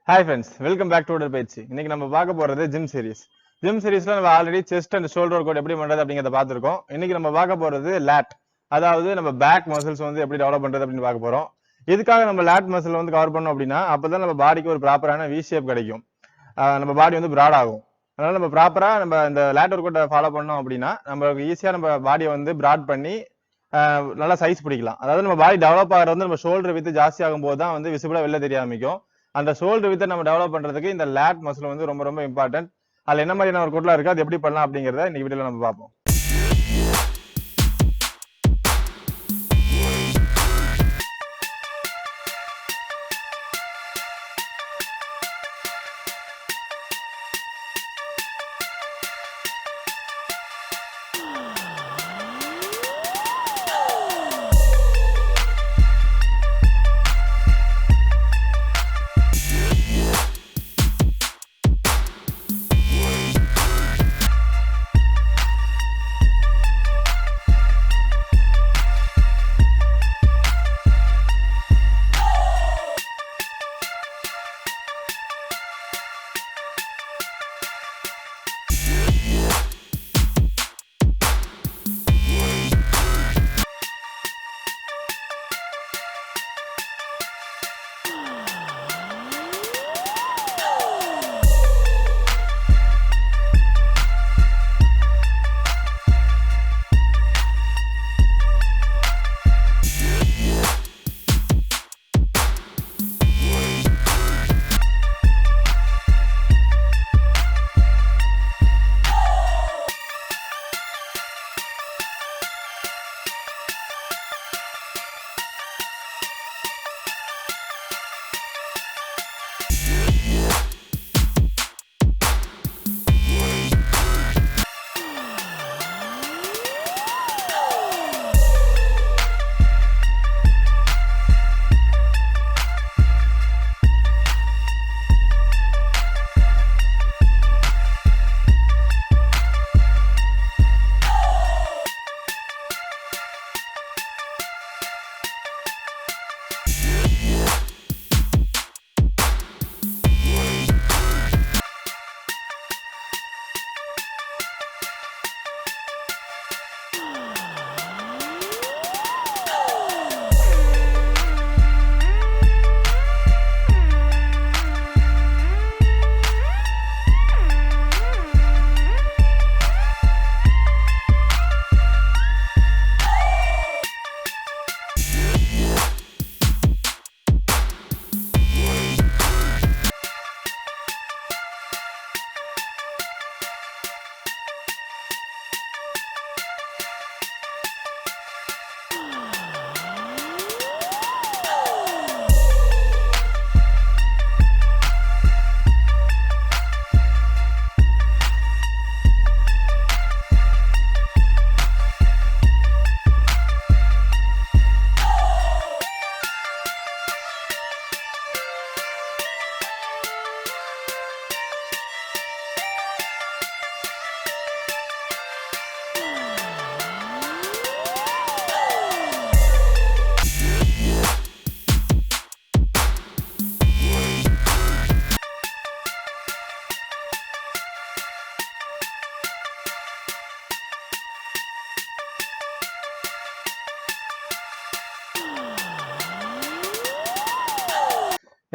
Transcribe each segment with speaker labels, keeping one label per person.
Speaker 1: Hi friends, welcome back to Udarpayirchi. இன்னைக்கு நம்ம பார்க்க போறது ஜிம் சீரிஸ். ஜிம் சீரிஸ்ல நம்ம already chest and shoulder work out எப்படி பண்றது அப்படிங்கறத பார்த்திருக்கோம். இன்னைக்கு நம்ம பார்க்க போறது லேட். அதாவது நம்ம பேக் மசில்ஸ் வந்து எப்படி டெவலப் பண்றது அப்படின்னு பார்க்க போறோம். இதுக்காக நம்ம லேட் மசில் வந்து கவர் பண்ணோம் அப்படின்னா அப்பதான் நம்ம பாடிக்கு ஒரு ப்ராப்பரான வி ஷேப் கிடைக்கும். நம்ம பாடி வந்து பிராட் ஆகும். அதனால நம்ம ப்ராப்பரா நம்ம இந்த லேட் ஒர்க் அவுட்டை ஃபாலோ பண்ணோம் அப்படின்னா நம்ம ஈஸியா நம்ம பாடியை வந்து பிராட் பண்ணி நல்லா சைஸ் பிடிக்கலாம். அதாவது நம்ம பாடி டெவலப் ஆகிறது வந்து நம்ம ஷோல்டர் வித்து ஜாஸ்தி ஆகும் போது தான் வந்து விசிபிளா வெளில தெரிய ஆரம்பிக்கும். அந்த ஷோல்டர் வித்தை நம்ம டெவலப் பண்றதுக்கு இந்த லேட் மசில் வந்து ரொம்ப ரொம்ப இம்பார்ட்டன்ட். அதுல என்ன மாதிரியான ஒரு கூட்டலாம் இருக்கு, அது எப்படி பண்ணலாம் அப்படிங்கறத இன்னைக்கு வீடியோல நம்ம பார்ப்போம்.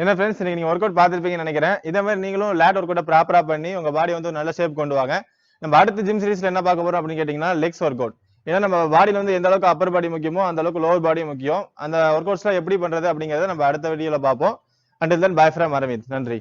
Speaker 1: என்ன ஃப்ரெண்ட்ஸ், இன்னைக்கு நீங்க ஒர்க் அவுட் பார்த்துருப்பீங்கன்னு நினைக்கிறேன். இதே மாதிரி நீங்களும் லேட் ஒர்க் அவுட் ப்ராப்பரா பண்ணி உங்க பாடி வந்து நல்ல ஷேப் கொண்டு வாங்க. நம்ம அடுத்த ஜிம் சீரிஸ்ல என்ன பார்க்க போறோம் அப்படின்னு கேட்டீங்கன்னா லெக்ஸ் ஒர்க் அவுட். ஏன்னா நம்ம பாடியில வந்து எந்த அளவுக்கு அப்பர் பாடி முக்கியமோ அந்த அளவுக்கு லோவர் பாடி முக்கியம். அந்த ஒர்க் அவுட்ஸ்லாம் எப்படி பண்றது அப்படிங்கறத நம்ம அடுத்த வீடியோல பார்ப்போம். Until then, bye from Aravind. நன்றி.